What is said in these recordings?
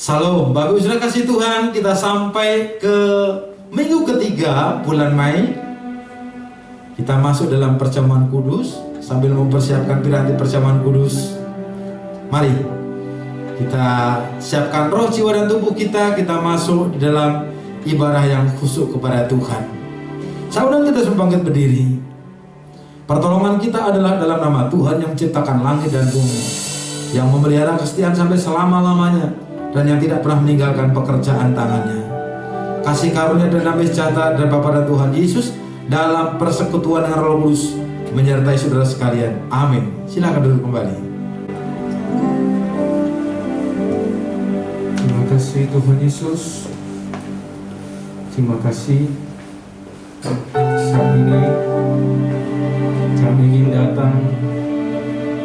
Salam, Bapak Ibu Saudara kasih Tuhan, kita sampai ke minggu ketiga bulan Mei. Kita masuk dalam perjamuan kudus. Sambil mempersiapkan piranti perjamuan kudus, mari kita siapkan roh, jiwa, dan tubuh kita. Kita masuk di dalam ibadah yang khusyuk kepada Tuhan. Saya undang kita semua bangkit berdiri. Pertolongan kita adalah dalam nama Tuhan yang menciptakan langit dan bumi, yang memelihara kesetiaan sampai selama-lamanya, dan yang tidak pernah meninggalkan pekerjaan tangannya. Kasih karunia dan damai sejahtera dari Bapa dan Tuhan Yesus dalam persekutuan dengan Roh Kudus menyertai saudara sekalian. Amin. Silakan duduk kembali. Terima kasih Tuhan Yesus. Terima kasih. Saat ini kami ingin datang,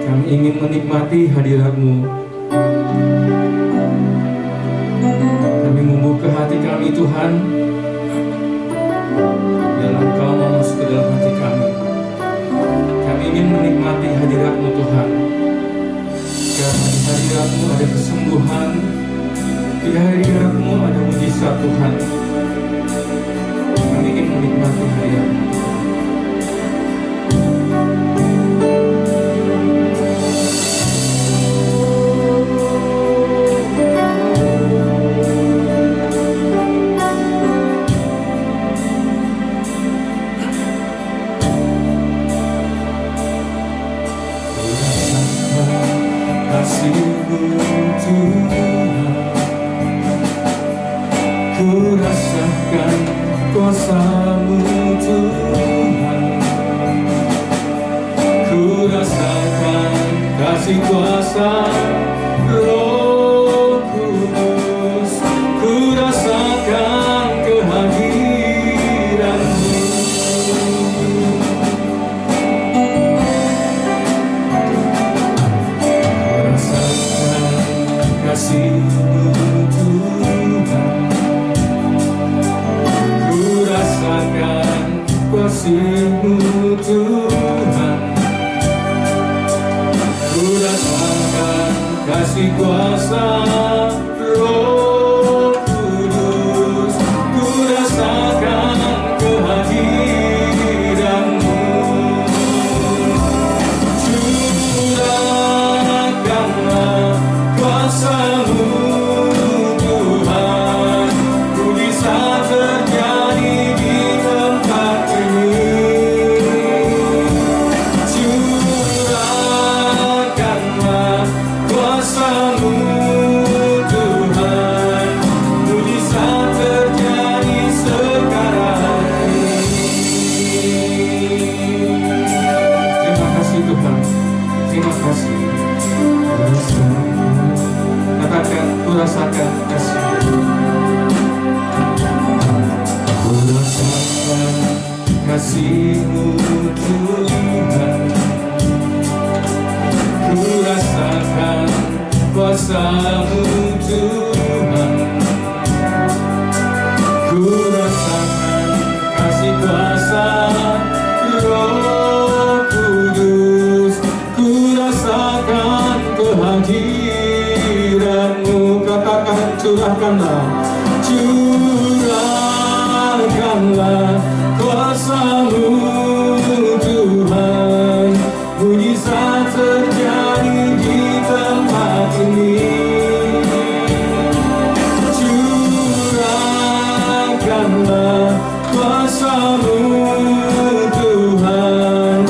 kami ingin menikmati hadirat-Mu. Kami membuka hati kami Tuhan, dalam Engkau mau masuk ke dalam hati kami. Kami ingin menikmati hadirat-Mu Tuhan, karena di hadirat-Mu ada kesembuhan, di hadirat-Mu ada mujizat Tuhan. Kami ingin menikmati hadirat-Mu. Ku rasakan kuasa-Mu Tuhan, ku rasakan kasih kuasa Roh Kudus, ku rasakan kehadiran-Mu. Ku rasakan kasih-Mu kasih-Mu Tuhan, ku rasakan kasih kuasa Roh Kudus, ku rasakan kehadiran-Mu. Curahkanlah kuasa-Mu Tuhan, mujizat terjadi di tempat ini. Curahkanlah kuasa-Mu Tuhan, mujizat terjadi sekarang ini. Terima kasih Tuhan, terima kasih. Katakan, ku rasakan kasih-Mu. Ku rasakan kasih-Mu Tuhan, ku rasakan kuasa-Mu Tuhan, ku rasakan kasih kuasa Roh Kudus, ku rasakan kehadiran-Mu. Katakan, curahkanlah, curahkanlah kuasa-Mu Tuhan, mujizat terjadi di tempat ini. Curahkanlah kuasa-Mu Tuhan,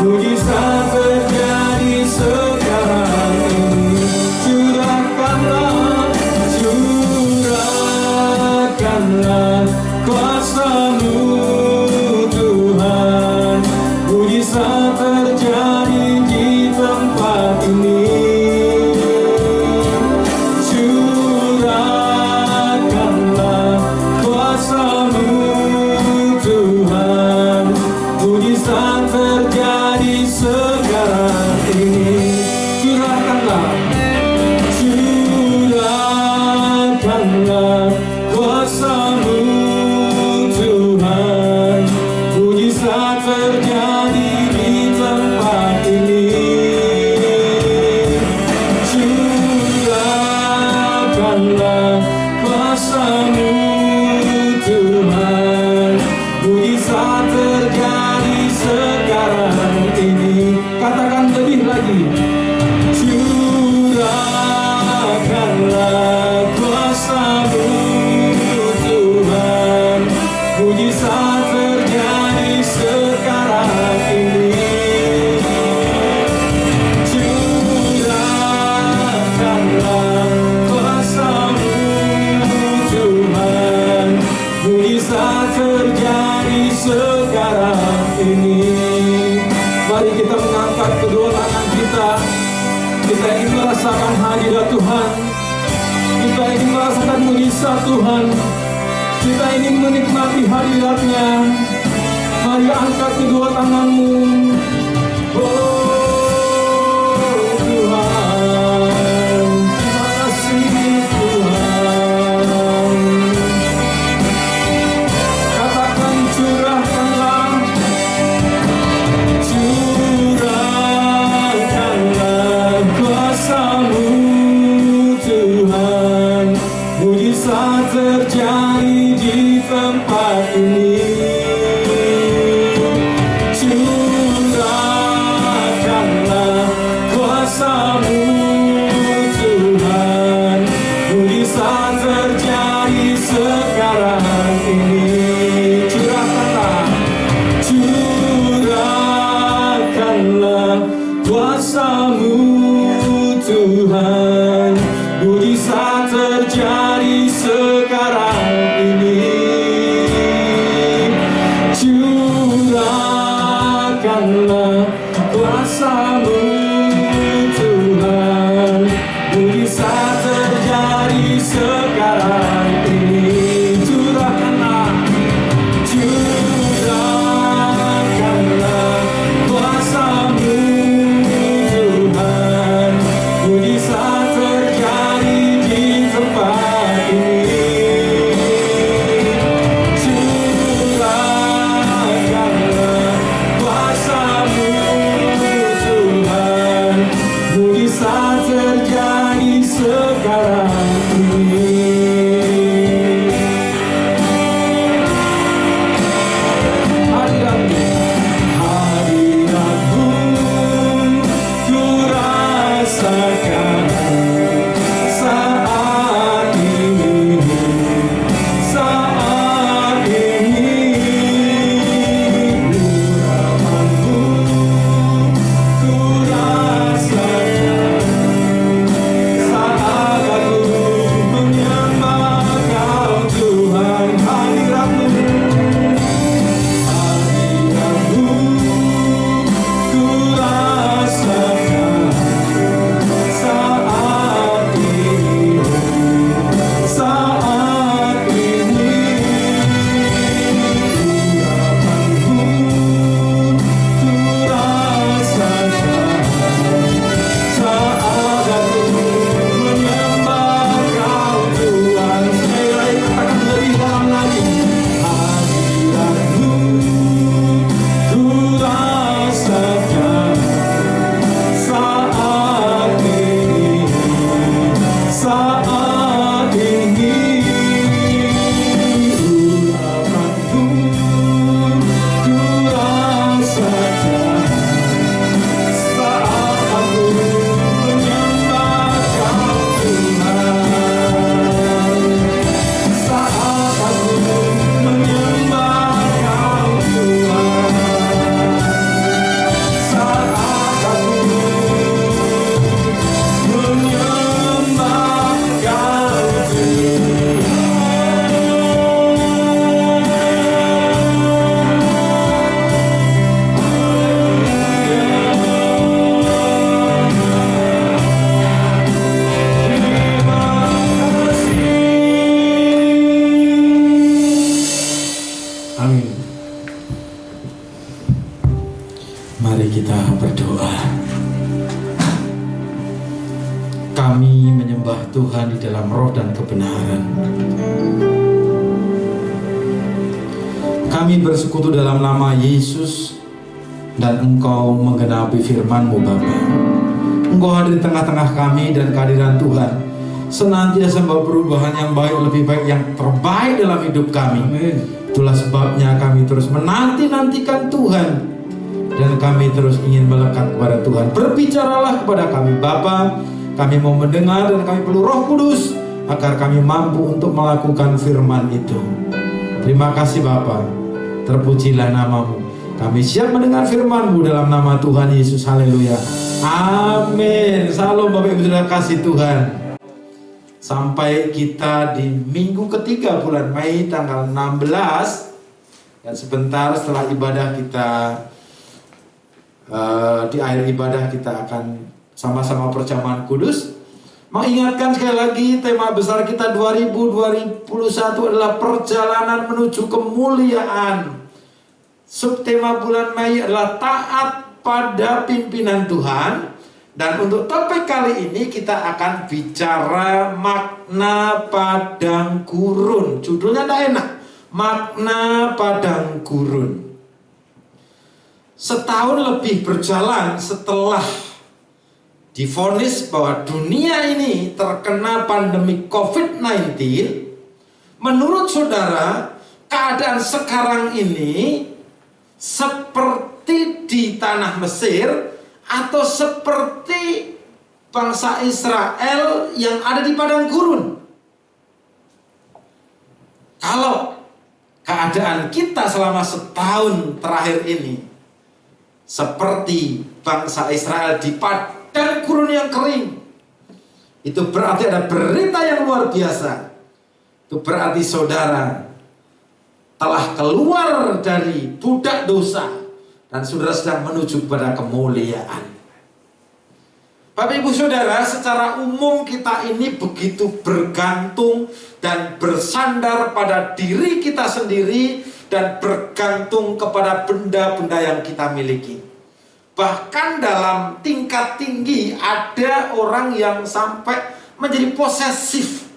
mujizat terjadi sekarang ini. Curahkanlah, curahkanlah kuasa-Mu Tuhan. merasakan hadirat Tuhan. Kita ingin merasakan mujizat Tuhan. Kita ingin menikmati hadirat-Nya. Mari angkat kedua tanganmu. Oh Tuhan, terima kasih Tuhan. Katakan curahkanlah, curahkanlah kuasa-Mu Tuhan. Mujizat terjadi di tempat ini. Curahkanlah kuasa-Mu Tuhan. Mujizat terjadi sekarang ini. Curahkanlah, curahkanlah kuasa-Mu Tuhan. Mujizat terjadi sekarang ini. Curahkanlah kuasa-Mu Tuhan. Mujizat terjadi sekarang ini. Curahkanlah, curahkanlah kuasa-Mu Tuhan. Mujizat terjadi di tempat ini. Curahkanlah kuasa-Mu Tuhan. Mujizat terjadi sekarang ini. Hadirat-Mu, hadirat-Mu ku rasakan saat ini, saat ini. Urapan-Mu ku rasakan saat aku menyembah Kau Tuhan. Hadirat-Mu, hadirat-Mu ku rasakan saat ini, saat ini. Urapan-Mu ku rasakan saat aku menyembah Kau Tuhan. Sekali lagi katakan lebih dalam lagi. Hadirat-Mu ku rasakan saat ini, saat ini. Urapan-Mu ku rasakan saat aku menyembah Kau Tuhan. Saat aku menyembah Kau Tuhan. Saat aku menyembah Kau Tuhan. Amin. Mari kita berdoa. Kami menyembah Tuhan di dalam roh dan kebenaran. Kami bersekutu dalam nama Yesus, dan Engkau menggenapi firman-Mu Bapa. Engkau hadir di tengah-tengah kami, dan kehadiran Tuhan senantiasa membawa perubahan yang baik, lebih baik, yang terbaik dalam hidup kami. Amin. Itulah sebabnya kami terus menanti-nantikan Tuhan, dan kami terus ingin melekat kepada Tuhan. Berbicaralah kepada kami Bapa. Kami mau mendengar, dan kami perlu Roh Kudus agar kami mampu untuk melakukan firman itu. Terima kasih Bapa. Terpujilah nama-Mu. Kami siap mendengar firman-Mu dalam nama Tuhan Yesus. Haleluya. Amin. Salam Bapak Ibu Saudara kasih Tuhan. Sampai kita di minggu ketiga bulan Mei tanggal 16. Dan sebentar setelah ibadah kita, di akhir ibadah kita akan sama-sama perjamuan kudus. Mengingatkan sekali lagi, tema besar kita 2021 adalah perjalanan menuju kemuliaan. Subtema bulan Mei adalah taat pada pimpinan Tuhan. Dan untuk topik kali ini kita akan bicara makna padang gurun. Judulnya tidak enak, makna padang gurun. Setahun lebih berjalan setelah divonis bahwa dunia ini terkena pandemi COVID-19, menurut saudara, keadaan sekarang ini seperti di tanah Mesir atau seperti bangsa Israel yang ada di padang gurun? Kalau keadaan kita selama setahun terakhir ini seperti bangsa Israel di padang gurun yang kering, itu berarti ada berita yang luar biasa. Itu berarti saudara telah keluar dari budak dosa dan saudara sedang menuju kepada kemuliaan. Bapak ibu saudara, secara umum kita ini begitu bergantung dan bersandar pada diri kita sendiri dan bergantung kepada benda-benda yang kita miliki. Bahkan dalam tingkat tinggi ada orang yang sampai menjadi posesif,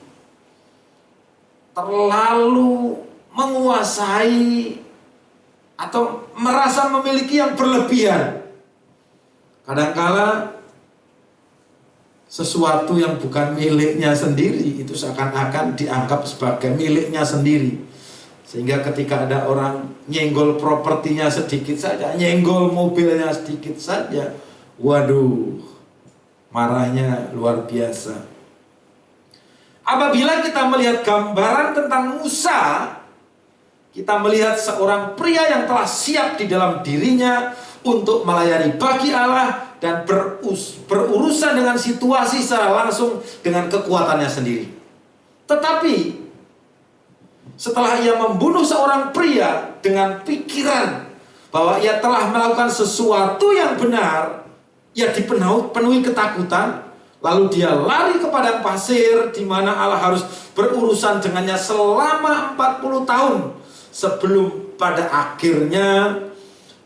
terlalu menguasai atau merasa memiliki yang berlebihan. Kadangkala sesuatu yang bukan miliknya sendiri itu seakan-akan dianggap sebagai miliknya sendiri. Sehingga ketika ada orang nyenggol propertinya sedikit saja, nyenggol mobilnya sedikit saja, waduh, marahnya luar biasa. Apabila kita melihat gambaran tentang Musa, kita melihat seorang pria yang telah siap di dalam dirinya untuk melayani bagi Allah dan berurusan dengan situasi secara langsung dengan kekuatannya sendiri. Tetapi setelah ia membunuh seorang pria dengan pikiran bahwa ia telah melakukan sesuatu yang benar, ia dipenuhi ketakutan, lalu dia lari ke padang pasir di mana Allah harus berurusan dengannya selama 40 tahun sebelum pada akhirnya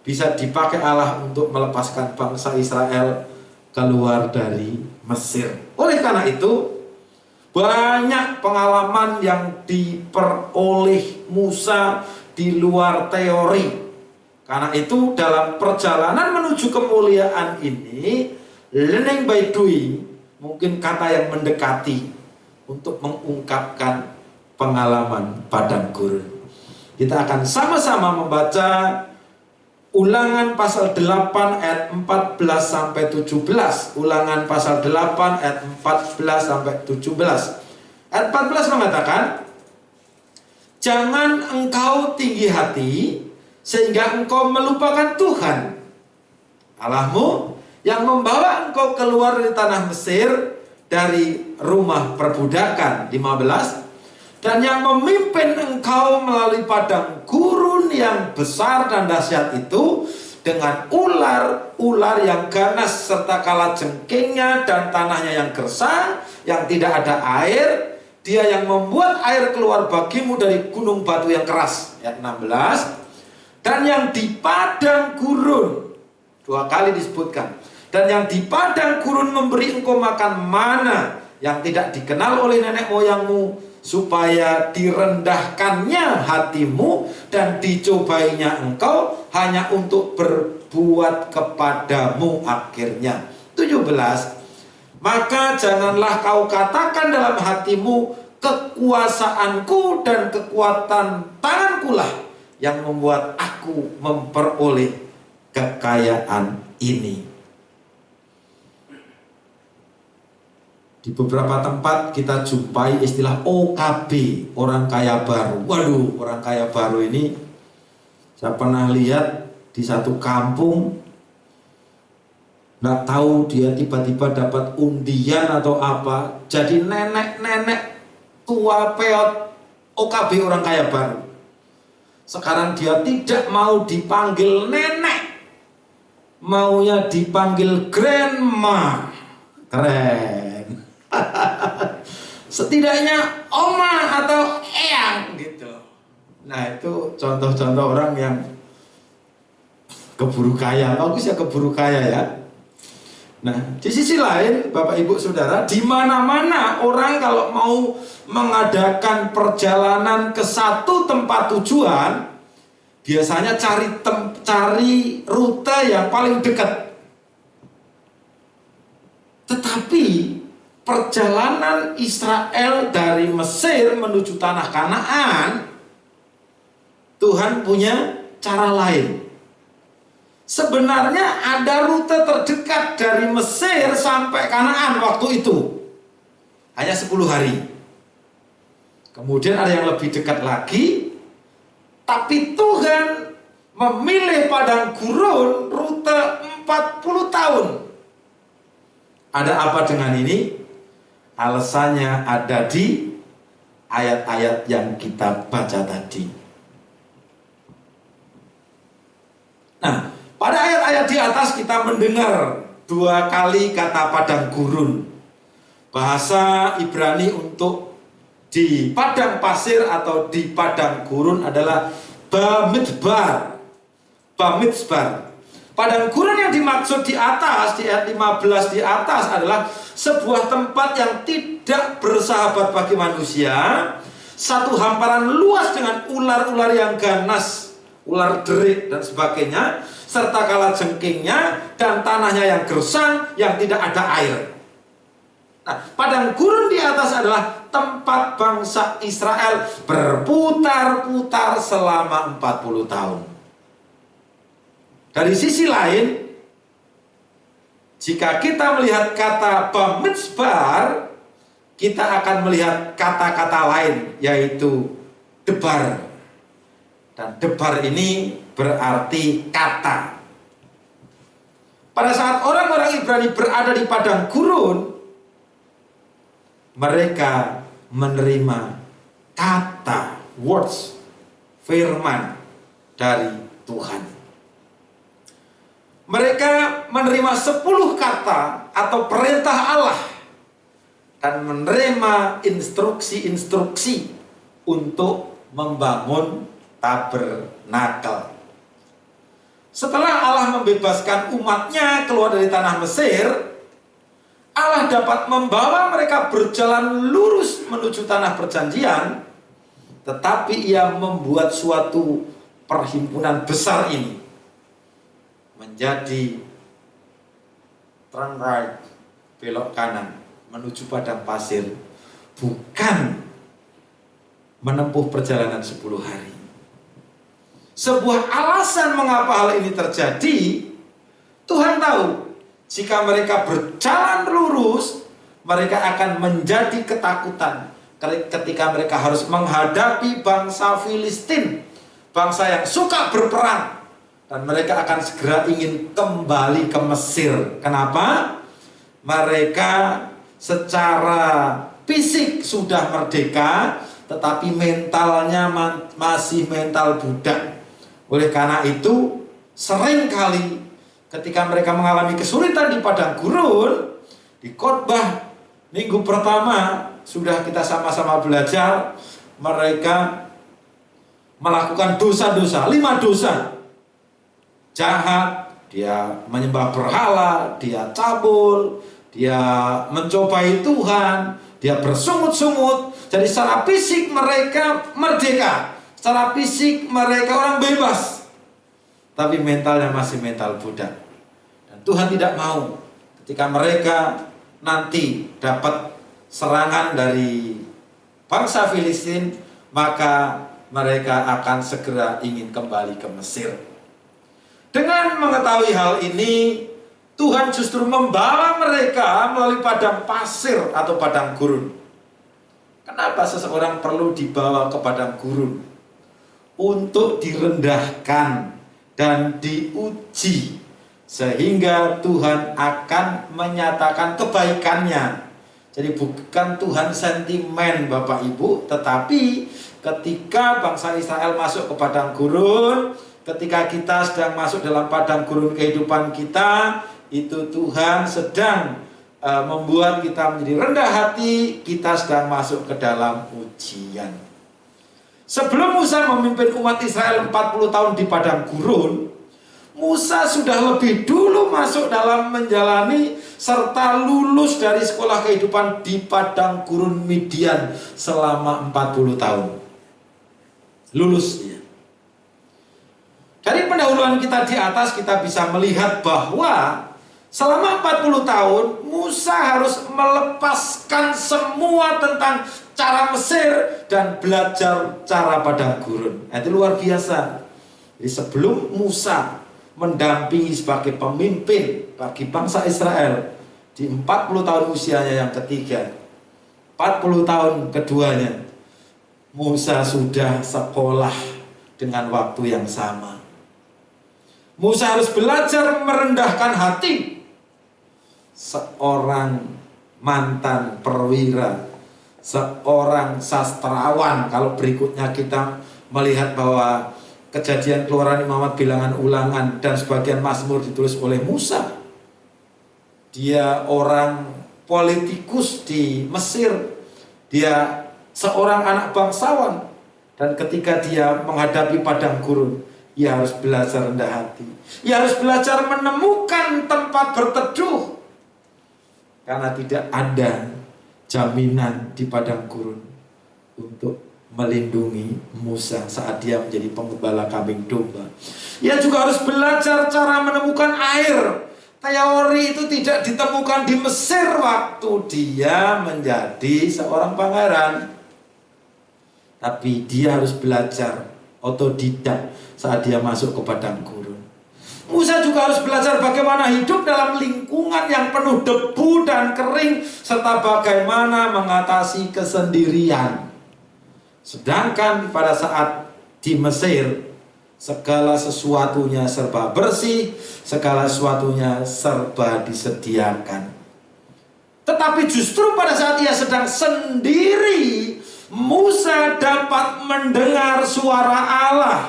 bisa dipakai Allah untuk melepaskan bangsa Israel keluar dari Mesir. Oleh karena itu, banyak pengalaman yang diperoleh Musa di luar teori. Karena itu dalam perjalanan menuju kemuliaan ini, learning by doing mungkin kata yang mendekati untuk mengungkapkan pengalaman padang gurun. Kita akan sama-sama membaca Ulangan pasal 8 ayat 14 sampai 17. Ulangan pasal 8 ayat 14 sampai 17. Ayat 14 mengatakan, jangan engkau tinggi hati sehingga engkau melupakan Tuhan Allahmu yang membawa engkau keluar dari tanah Mesir, dari rumah perbudakan. 15. Dan yang memimpin engkau melalui padang gurun yang besar dan dahsyat itu, dengan ular yang ganas serta kalajengkingnya dan tanahnya yang gersang, yang tidak ada air. Dia yang membuat air keluar bagimu dari gunung batu yang keras. Ayat 16. Dan yang di padang gurun, 2 kali disebutkan. Dan yang di padang gurun memberi engkau makan mana yang tidak dikenal oleh nenek moyangmu, supaya direndahkannya hatimu dan dicobainya engkau hanya untuk berbuat kepadamu akhirnya. 17. Maka janganlah kau katakan dalam hatimu, kekuasaanku dan kekuatan tangankulah yang membuat aku memperoleh kekayaan ini. Di beberapa tempat kita jumpai istilah OKB, orang kaya baru. Waduh, orang kaya baru ini saya pernah lihat di satu kampung. Nggak tahu dia tiba-tiba dapat undian atau apa, jadi nenek-nenek tua peot OKB, orang kaya baru. Sekarang dia tidak mau dipanggil nenek, maunya dipanggil grandma. Keren. Setidaknya oma atau eyang gitu. Nah itu contoh-contoh orang yang keburu kaya. Bagus ya keburu kaya ya. Nah di sisi lain Bapak Ibu Saudara, di mana-mana orang kalau mau mengadakan perjalanan ke satu tempat tujuan, biasanya cari rute yang paling dekat. Tetapi perjalanan Israel dari Mesir menuju tanah Kanaan, Tuhan punya cara lain. Sebenarnya ada rute terdekat dari Mesir sampai Kanaan waktu itu, hanya 10 hari. Kemudian ada yang lebih dekat lagi, tapi Tuhan memilih padang gurun rute 40 tahun. Ada apa dengan ini? Alasannya ada di ayat-ayat yang kita baca tadi. Nah, pada ayat-ayat di atas kita mendengar 2 kali kata padang gurun. Bahasa Ibrani untuk di padang pasir atau di padang gurun adalah bamidbar. Bamidbar. Padang gurun yang dimaksud di atas, di ayat 15 di atas adalah sebuah tempat yang tidak bersahabat bagi manusia. Satu hamparan luas dengan ular-ular yang ganas, ular derik dan sebagainya, serta kalajengkingnya dan tanahnya yang gersang, yang tidak ada air. Nah, padang gurun di atas adalah tempat bangsa Israel berputar-putar selama 40 tahun. Dari sisi lain, jika kita melihat kata bamidbar, kita akan melihat kata-kata lain, yaitu debar. Dan debar ini berarti kata. Pada saat orang-orang Ibrani berada di padang gurun, mereka menerima kata, words, firman dari Tuhan. Mereka menerima 10 kata atau perintah Allah dan menerima instruksi-instruksi untuk membangun tabernakel. Setelah Allah membebaskan umatnya keluar dari tanah Mesir, Allah dapat membawa mereka berjalan lurus menuju tanah perjanjian, tetapi Ia membuat suatu perhimpunan besar ini menjadi turn right, belok kanan menuju padang pasir, bukan menempuh perjalanan 10 hari. Sebuah alasan mengapa hal ini terjadi, Tuhan tahu jika mereka berjalan lurus, mereka akan menjadi ketakutan ketika mereka harus menghadapi bangsa Filistin, bangsa yang suka berperang. Dan mereka akan segera ingin kembali ke Mesir. Kenapa? Mereka secara fisik sudah merdeka, tetapi mentalnya masih mental budak. Oleh karena itu, seringkali ketika mereka mengalami kesulitan di padang gurun, di khotbah minggu pertama sudah kita sama-sama belajar, mereka melakukan dosa-dosa, 5 dosa. Jahat, dia menyembah berhala, dia cabul, dia mencobai Tuhan, dia bersungut-sungut. Jadi secara fisik mereka merdeka, secara fisik mereka orang bebas, tapi mentalnya masih mental budak. Dan Tuhan tidak mau ketika mereka nanti dapat serangan dari bangsa Filistin, maka mereka akan segera ingin kembali ke Mesir. Dengan mengetahui hal ini, Tuhan justru membawa mereka melalui padang pasir atau padang gurun. Kenapa seseorang perlu dibawa ke padang gurun? Untuk direndahkan dan diuji, sehingga Tuhan akan menyatakan kebaikannya. Jadi bukan Tuhan sentimen Bapak Ibu, tetapi ketika bangsa Israel masuk ke padang gurun, ketika kita sedang masuk dalam padang gurun kehidupan kita, itu Tuhan sedang membuat kita menjadi rendah hati, kita sedang masuk ke dalam ujian. Sebelum Musa memimpin umat Israel 40 tahun di padang gurun, Musa sudah lebih dulu masuk dalam menjalani serta lulus dari sekolah kehidupan di padang gurun Midian selama 40 tahun. Lulus dia. Dari pendahuluan kita di atas, kita bisa melihat bahwa selama 40 tahun Musa harus melepaskan semua tentang cara Mesir dan belajar cara padang gurun. Itu luar biasa. Jadi sebelum Musa mendampingi sebagai pemimpin bagi bangsa Israel di 40 tahun usianya yang ketiga, 40 tahun keduanya, Musa sudah sekolah dengan waktu yang sama. Musa harus belajar merendahkan hati seorang mantan perwira, seorang sastrawan. Kalau berikutnya kita melihat bahwa Kejadian Keluaran Muhammad, Bilangan, Ulangan, dan sebagian Mazmur ditulis oleh Musa. Dia orang politikus di Mesir. Dia seorang anak bangsawan. Dan ketika dia menghadapi padang gurun, ia harus belajar rendah hati. Ia harus belajar menemukan tempat berteduh. Karena tidak ada jaminan di padang gurun untuk melindungi Musa saat dia menjadi penggembala kambing domba. Ia juga harus belajar cara menemukan air. Teori itu tidak ditemukan di Mesir waktu dia menjadi seorang pangeran. Tapi dia harus belajar otodidak saat dia masuk ke padang gurun. Musa juga harus belajar bagaimana hidup dalam lingkungan yang penuh debu dan kering, serta bagaimana mengatasi kesendirian. Sedangkan pada saat di Mesir, segala sesuatunya serba bersih, segala sesuatunya serba disediakan. Tetapi justru pada saat ia sedang sendiri, Musa dapat mendengar suara Allah.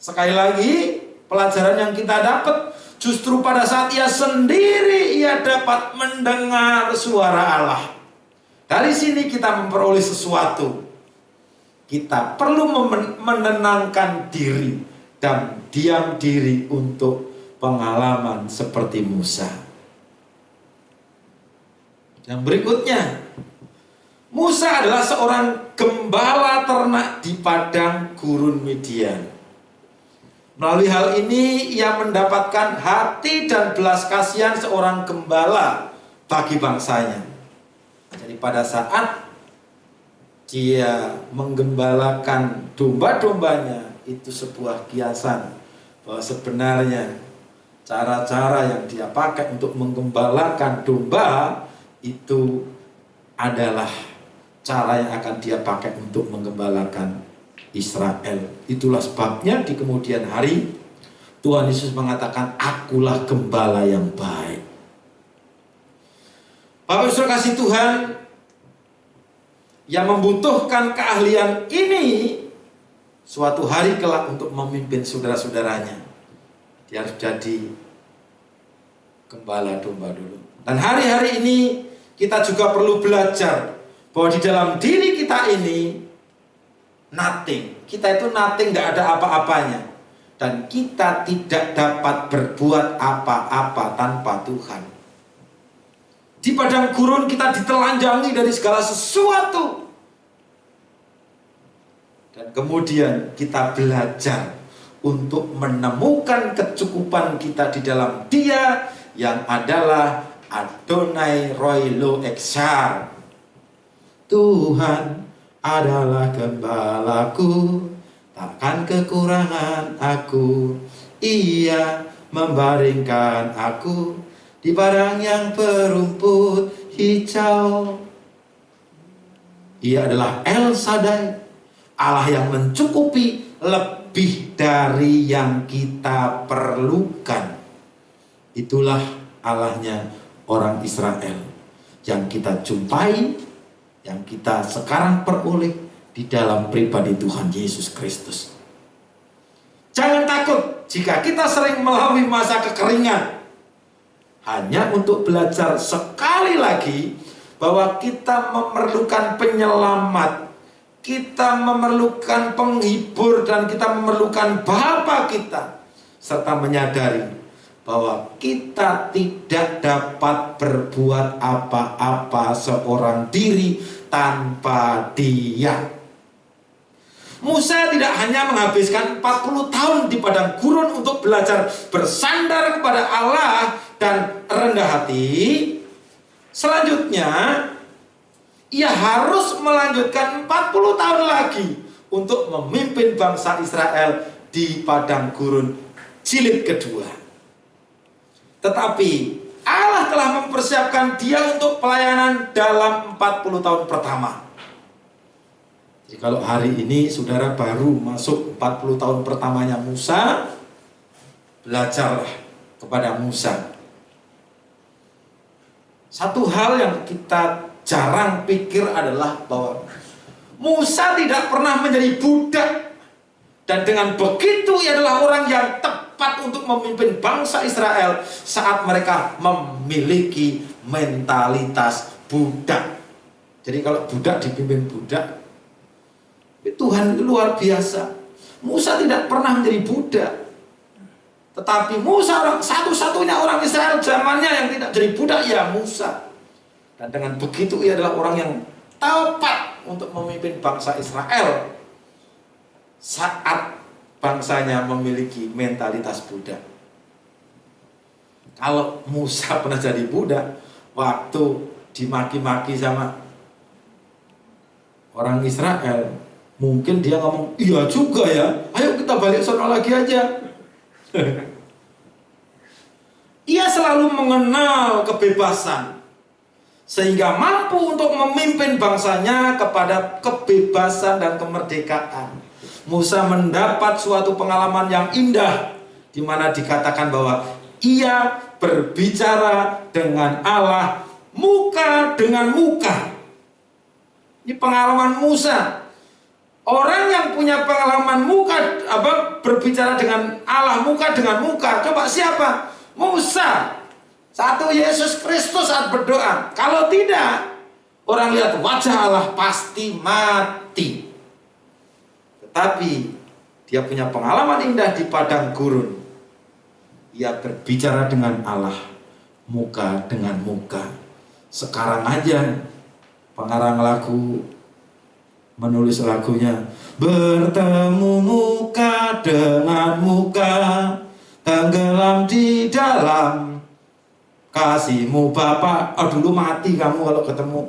Sekali lagi, pelajaran yang kita dapat, justru pada saat ia sendiri, ia dapat mendengar suara Allah. Dari sini kita memperoleh sesuatu. Kita perlu menenangkan diri dan diam diri untuk pengalaman seperti Musa. Yang berikutnya, Musa adalah seorang gembala ternak di padang gurun Midian. Melalui hal ini, ia mendapatkan hati dan belas kasihan seorang gembala bagi bangsanya. Jadi pada saat dia menggembalakan domba-dombanya, itu sebuah kiasan bahwa sebenarnya cara-cara yang dia pakai untuk menggembalakan domba itu adalah cara yang akan dia pakai untuk menggembalakan Israel. Itulah sebabnya di kemudian hari Tuhan Yesus mengatakan, akulah gembala yang baik. Bapak Ibu kasih Tuhan, yang membutuhkan keahlian ini suatu hari kelak untuk memimpin saudara-saudaranya, dia harus jadi gembala domba dulu. Dan hari-hari ini kita juga perlu belajar bahwa di dalam diri kita ini nothing. Kita itu nothing, gak ada apa-apanya. Dan kita tidak dapat berbuat apa-apa tanpa Tuhan. Di padang gurun kita ditelanjangi dari segala sesuatu. Dan kemudian kita belajar untuk menemukan kecukupan kita di dalam Dia yang adalah Adonai Roi Lo Ekshar. Tuhan adalah gembalaku, takkan kekurangan aku. Ia membaringkan aku di padang yang berumput hijau. Ia adalah El Shaddai, Allah yang mencukupi lebih dari yang kita perlukan. Itulah Allahnya orang Israel yang kita jumpai, yang kita sekarang peroleh di dalam pribadi Tuhan Yesus Kristus. Jangan takut jika kita sering melalui masa kekeringan. hanya untuk belajar sekali lagi bahwa kita memerlukan penyelamat, kita memerlukan penghibur, dan kita memerlukan Bapa kita, serta menyadari bahwa kita tidak dapat berbuat apa-apa seorang diri tanpa Dia. Musa tidak hanya menghabiskan 40 tahun di padang gurun untuk belajar bersandar kepada Allah dan rendah hati. Selanjutnya, ia harus melanjutkan 40 tahun lagi untuk memimpin bangsa Israel di padang gurun jilid kedua. Tetapi Allah telah mempersiapkan dia untuk pelayanan dalam 40 tahun pertama. Jadi kalau hari ini saudara baru masuk 40 tahun pertamanya Musa, belajarlah kepada Musa. Satu hal yang kita jarang pikir adalah bahwa Musa tidak pernah menjadi budak, dan dengan begitu ia adalah orang yang tepat untuk memimpin bangsa Israel saat mereka memiliki mentalitas budak. Jadi kalau budak dipimpin budak, Tuhan luar biasa. Musa tidak pernah menjadi budak, tetapi Musa satu-satunya orang Israel zamannya yang tidak jadi budak, ya Musa. Dan dengan begitu ia adalah orang yang tepat untuk memimpin bangsa Israel saat bangsanya memiliki mentalitas budak. Kalau Musa pernah jadi budak, waktu dimaki-maki sama orang Israel, mungkin dia ngomong, iya juga ya, ayo kita balik sono lagi aja. Ia selalu mengenal kebebasan, sehingga mampu untuk memimpin bangsanya kepada kebebasan dan kemerdekaan. Musa mendapat suatu pengalaman yang indah, di mana dikatakan bahwa ia berbicara dengan Allah muka dengan muka. Ini pengalaman Musa. Orang yang punya pengalaman berbicara dengan Allah muka dengan muka, coba siapa? Musa. Satu Yesus Kristus saat berdoa. Kalau tidak, orang lihat wajah Allah pasti mati. Tetapi dia punya pengalaman indah di padang gurun. Ia berbicara dengan Allah muka dengan muka. Sekarang aja pengarang lagu menulis lagunya, bertemu muka dengan muka, tenggelam di dalam kasih-Mu Bapa. Oh, dulu mati kamu kalau ketemu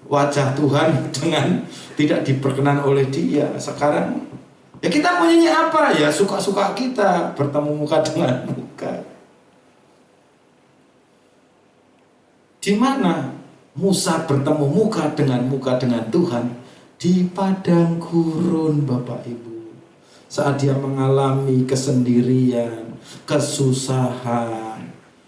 wajah Tuhan dengan tidak diperkenan oleh Dia. Sekarang ya kita mau nyanyi apa? Ya suka-suka kita, bertemu muka dengan muka. Di mana Musa bertemu muka dengan Tuhan? Di padang gurun, Bapak Ibu. Saat dia mengalami kesendirian, kesusahan,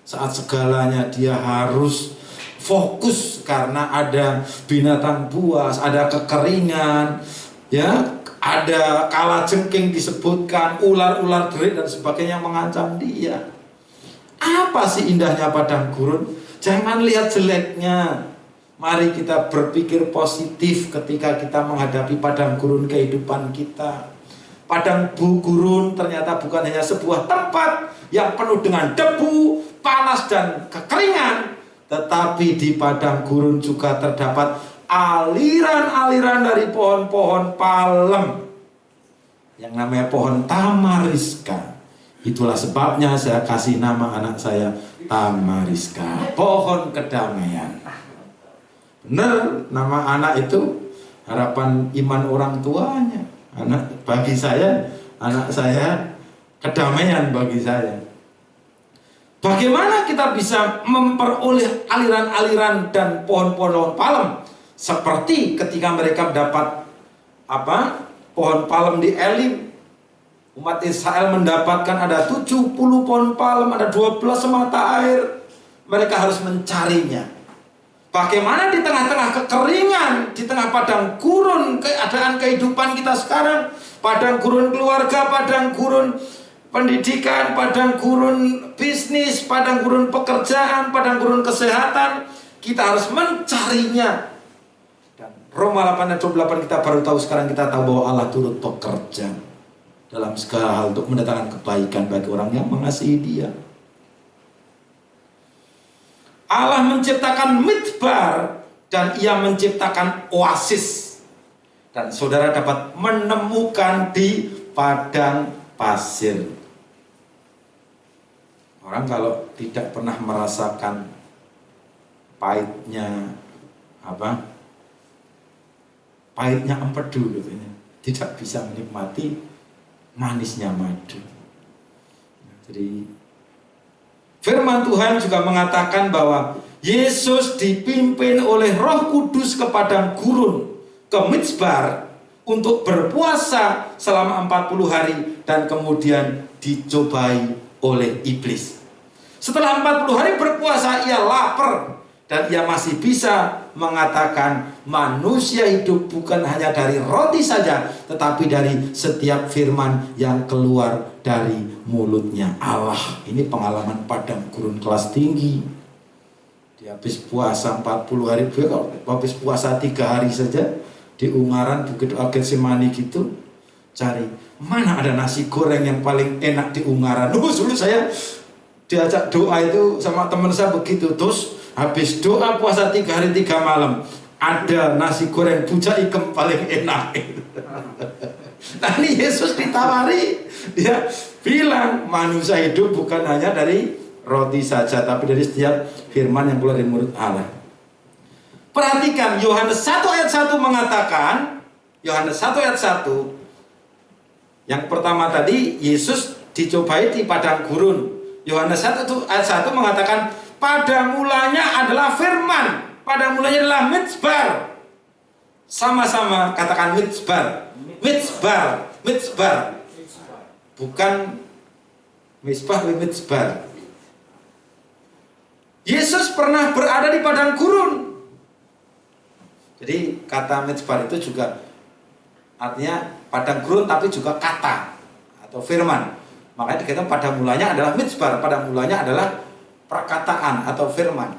saat segalanya dia harus fokus karena ada binatang buas, ada kekeringan, ya, ada kalajengking disebutkan, ular-ular derik dan sebagainya mengancam dia. Apa sih indahnya padang gurun? Jangan lihat jeleknya. Mari kita berpikir positif ketika kita menghadapi padang gurun kehidupan kita. Padang gurun ternyata bukan hanya sebuah tempat yang penuh dengan debu, panas dan kekeringan, tetapi di padang gurun juga terdapat aliran-aliran dari pohon-pohon palem yang namanya pohon tamariska. Itulah sebabnya saya kasih nama anak saya Tamariska, pohon kedamaian. Benar, nama anak itu harapan iman orang tuanya. Bagi saya, anak saya kedamaian bagi saya. Bagaimana kita bisa memperoleh aliran-aliran dan pohon-pohon palem? Seperti ketika mereka mendapat pohon palem di Elim. Umat Israel mendapatkan ada 70 pohon palem, ada 12 mata air. Mereka harus mencarinya. Bagaimana di tengah-tengah kekeringan, di tengah padang gurun keadaan kehidupan kita sekarang, padang gurun keluarga, padang gurun pendidikan, padang gurun bisnis, padang gurun pekerjaan, padang gurun kesehatan. Kita harus mencarinya. Dan Roma 8 ayat 28 kita baru tahu, sekarang kita tahu bahwa Allah turut bekerja dalam segala hal untuk mendatangkan kebaikan bagi orang yang mengasihi Dia. Allah menciptakan midbar dan Ia menciptakan oasis. Dan saudara dapat menemukan di padang pasir. Orang kalau tidak pernah merasakan pahitnya pahitnya empedu katanya, tidak bisa menikmati manisnya madu. Jadi firman Tuhan juga mengatakan bahwa Yesus dipimpin oleh Roh Kudus ke padang gurun, ke Mizbar, untuk berpuasa selama 40 hari dan kemudian dicobai oleh iblis. Setelah 40 hari berpuasa, ia lapar dan ia masih bisa mengatakan manusia hidup bukan hanya dari roti saja, tetapi dari setiap firman yang keluar dari mulutnya Allah. Ini pengalaman padang gurun kelas tinggi. Dia habis puasa 40 hari, habis puasa 3 hari saja di Ungaran Bukit Getsemani gitu, cari mana ada nasi goreng yang paling enak di Ungaran. Dulu saya diajak doa itu sama teman saya begitu, terus habis doa puasa 3 hari 3 malam, ada nasi goreng bujak ikem paling enak. Nah ini Yesus ditawari, dia bilang manusia hidup bukan hanya dari roti saja, tapi dari setiap firman yang keluar dari mulut Allah. Perhatikan Yohanes 1 ayat 1 mengatakan, Yohanes 1 ayat 1, yang pertama tadi Yesus dicobai di padang gurun. Yohanes 1 ayat 1 mengatakan pada mulanya adalah firman, pada mulanya adalah Mizbar. Sama-sama katakan Mizbar. Mizbar, Mizbar. Bukan Misbah, Mizbar. Yesus pernah berada di padang gurun. Jadi kata Mizbar itu juga artinya padang gurun, tapi juga kata atau firman. Makanya dikatakan pada mulanya adalah Mizbar, pada mulanya adalah perkataan atau firman.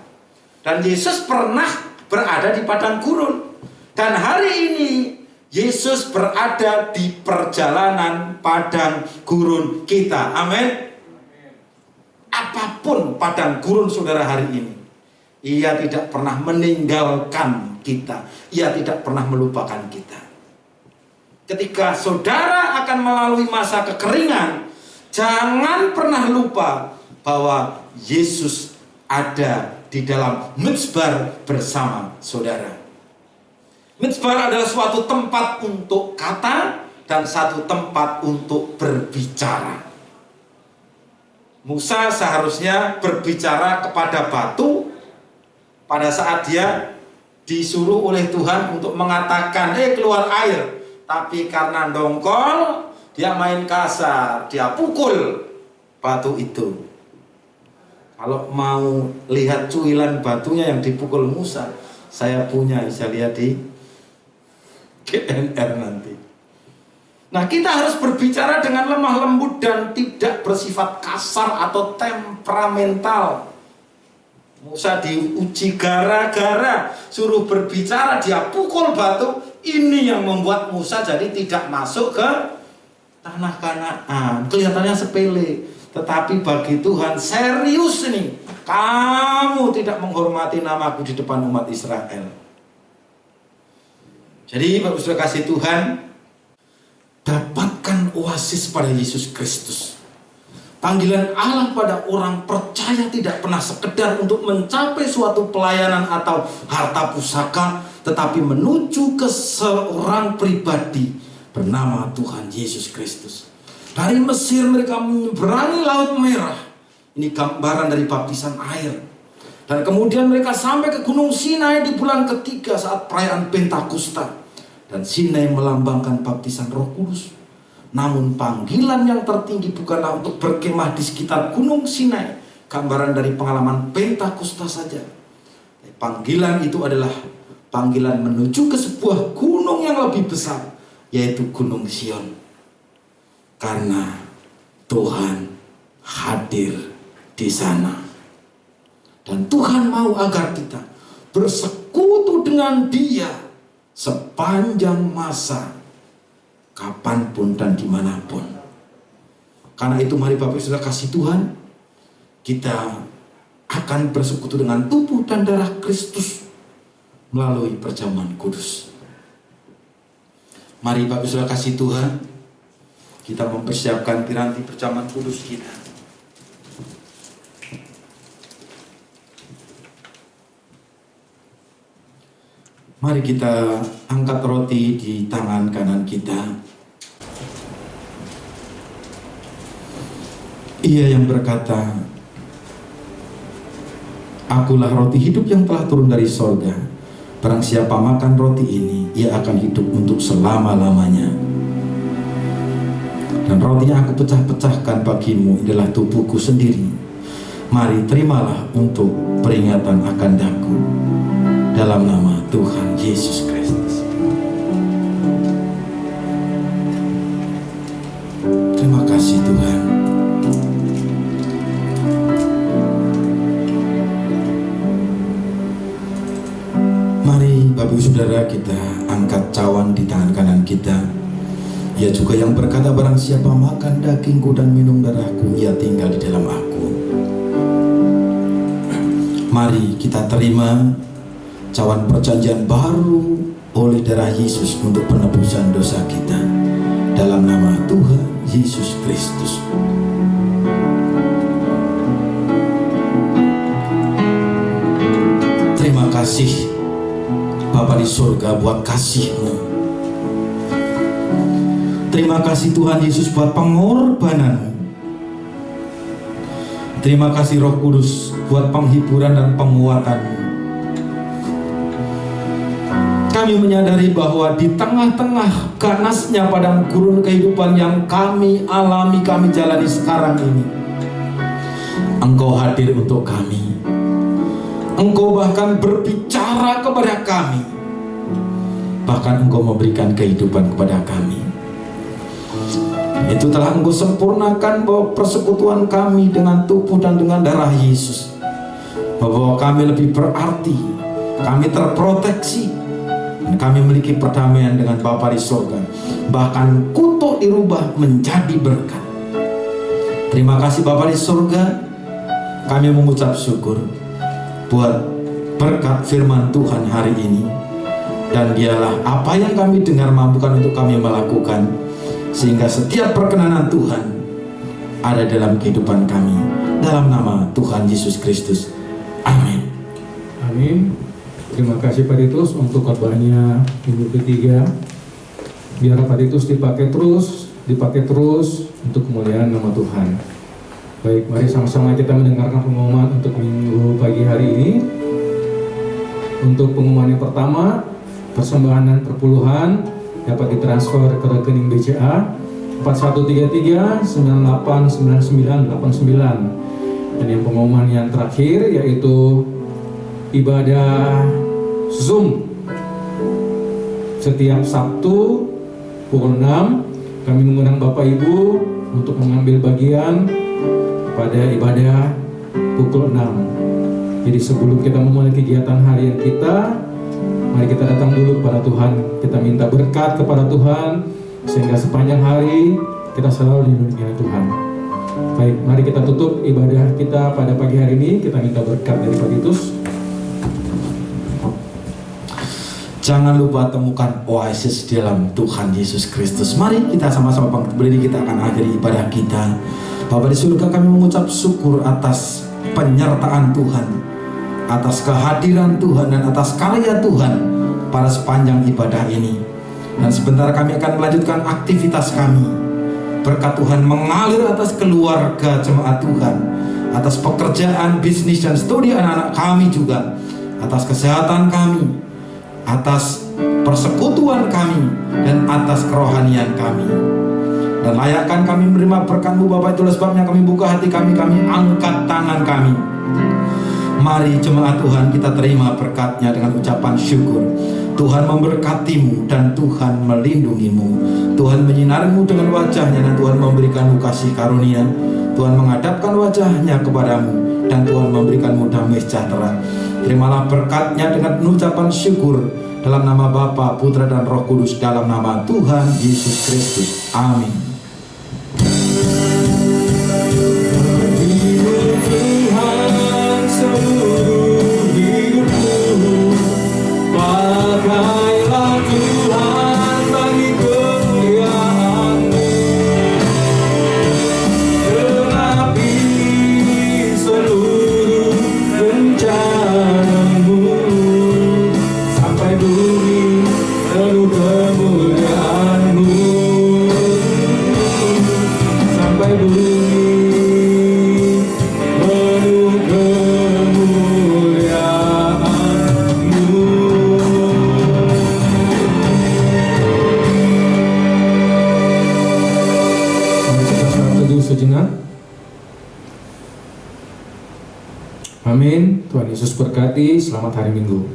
Dan Yesus pernah berada di padang gurun. Dan hari ini Yesus berada di perjalanan padang gurun kita. Amin. Apapun padang gurun saudara hari ini, Ia tidak pernah meninggalkan kita. Ia tidak pernah melupakan kita. Ketika saudara akan melalui masa kekeringan, jangan pernah lupa bahwa Yesus ada di dalam Mizbar bersama saudara. Mizbar adalah suatu tempat untuk kata dan satu tempat untuk berbicara. Musa seharusnya berbicara kepada batu pada saat dia disuruh oleh Tuhan untuk mengatakan, keluar air. Tapi karena dongkol, dia main kasar, dia pukul batu itu. Kalau mau lihat cuilan batunya yang dipukul Musa, saya punya, bisa lihat di GNR nanti. Nah, kita harus berbicara dengan lemah lembut dan tidak bersifat kasar atau temperamental. Musa diuji gara-gara suruh berbicara, dia pukul batu. Ini yang membuat Musa jadi tidak masuk ke tanah Kanaan. Kelihatannya sepele, tetapi bagi Tuhan serius ini. Kamu tidak menghormati namaku di depan umat Israel. Jadi Bapak Saudara kasih Tuhan, dapatkan oasis pada Yesus Kristus. Panggilan Allah pada orang percaya tidak pernah sekedar untuk mencapai suatu pelayanan atau harta pusaka, tetapi menuju ke seorang pribadi bernama Tuhan Yesus Kristus. Dari Mesir mereka menyeberangi Laut Merah. Ini gambaran dari baptisan air. Dan kemudian mereka sampai ke Gunung Sinai di bulan ketiga saat perayaan Pentakosta. Dan Sinai melambangkan baptisan Roh Kudus. Namun panggilan yang tertinggi bukanlah untuk berkemah di sekitar Gunung Sinai, gambaran dari pengalaman Pentakosta saja. Panggilan itu adalah panggilan menuju ke sebuah gunung yang lebih besar, yaitu Gunung Sion. Karena Tuhan hadir di sana. Dan Tuhan mau agar kita bersekutu dengan Dia sepanjang masa, kapanpun dan dimanapun. Karena itu mari Bapak Ibu Saudara kasih Tuhan, kita akan bersekutu dengan tubuh dan darah Kristus melalui perjamuan kudus. Mari Bapak Ibu Saudara kasih Tuhan, kita mempersiapkan piranti perjamuan kudus kita. Mari kita angkat roti di tangan kanan kita. Ia yang berkata, "Akulah roti hidup yang telah turun dari sorga. Barang siapa makan roti ini, ia akan hidup untuk selama-lamanya. Dan roti yang aku pecah-pecahkan bagimu adalah tubuhku sendiri. Mari terimalah untuk peringatan akan daku. Dalam nama Tuhan Yesus Kristus." Terima kasih Tuhan. Mari Bapak Ibu Saudara, kita angkat cawan di tangan kanan kita. Ia juga yang berkata, "Barang siapa makan dagingku dan minum darahku, ia tinggal di dalam aku." Mari kita terima cawan perjanjian baru oleh darah Yesus untuk penebusan dosa kita. Dalam nama Tuhan Yesus Kristus. Terima kasih Bapa di surga buat kasih-Mu. Terima kasih Tuhan Yesus buat pengorbanan-Mu. Terima kasih Roh Kudus buat penghiburan dan penguatan-Mu. Kami menyadari bahwa di tengah-tengah ganasnya padang gurun kehidupan yang kami alami, kami jalani sekarang ini, Engkau hadir untuk kami. Engkau bahkan berbicara kepada kami. Bahkan Engkau memberikan kehidupan kepada kami. Itu telah Engkau sempurnakan bahwa persekutuan kami dengan tubuh dan dengan darah Yesus, bahwa kami lebih berarti, kami terproteksi, dan kami memiliki perdamaian dengan Bapa di surga. Bahkan kutuk dirubah menjadi berkat. Terima kasih Bapa di surga. Kami mengucap syukur buat berkat firman Tuhan hari ini. Dan dialah apa yang kami dengar mampukan untuk kami melakukan, sehingga setiap perkenanan Tuhan ada dalam kehidupan kami. Dalam nama Tuhan Yesus Kristus. Amin. Amin. Terima kasih Pak Titus untuk khotbahnya minggu ketiga. Biar Pak Titus dipakai terus untuk kemuliaan nama Tuhan. Baik, mari sama-sama kita mendengarkan pengumuman untuk minggu pagi hari ini. Untuk pengumuman yang pertama, persembahan dan perpuluhan dapat ditransfer ke rekening BCA 4133 989989. Dan yang pengumuman yang terakhir yaitu ibadah Zoom setiap Sabtu pukul 6. Kami mengundang Bapak Ibu untuk mengambil bagian pada ibadah pukul 6. Jadi sebelum kita memulai kegiatan harian kita, mari kita datang dulu kepada Tuhan. Kita minta berkat kepada Tuhan, sehingga sepanjang hari kita selalu dilindungi oleh Tuhan. Baik, mari kita tutup ibadah kita pada pagi hari ini. Kita minta berkat dari Pak Titus. Jangan lupa temukan oasis di dalam Tuhan Yesus Kristus. Mari kita sama-sama berdiri, kita akan akhiri ibadah kita. Bapa di surga, kami mengucap syukur atas penyertaan Tuhan, atas kehadiran Tuhan, dan atas karya Tuhan pada sepanjang ibadah ini. Dan sebentar kami akan melanjutkan aktivitas kami. Berkat Tuhan mengalir atas keluarga jemaat Tuhan, atas pekerjaan, bisnis, dan studi anak-anak kami juga, atas kesehatan kami, atas persekutuan kami, dan atas kerohanian kami. Dan layakkan kami menerima berkat-Mu Bapak, itulah sebabnya kami buka hati kami angkat tangan kami. Mari jemaat Tuhan, kita terima berkat-Nya dengan ucapan syukur. Tuhan memberkatimu dan Tuhan melindungimu. Tuhan menyinarimu dengan wajahnya dan Tuhan memberikanmu kasih karunia. Tuhan menghadapkan wajahnya kepadamu dan Tuhan memberikanmu damai sejahtera. Terimalah berkatnya dengan penuh ucapan syukur dalam nama Bapa, Putra dan Roh Kudus, dalam nama Tuhan Yesus Kristus. Amin. Tuhan seluruh hidupku, pakailah Tuhan bagi kemuliaan-Mu, genapi seluruh rencana-Mu, sampai bumi penuh kemuliaan-Mu, sampai bumi penuh kemuliaan-Mu. Kita saat teduh sejenak. Amin. Tuhan Yesus berkati. Selamat hari Minggu.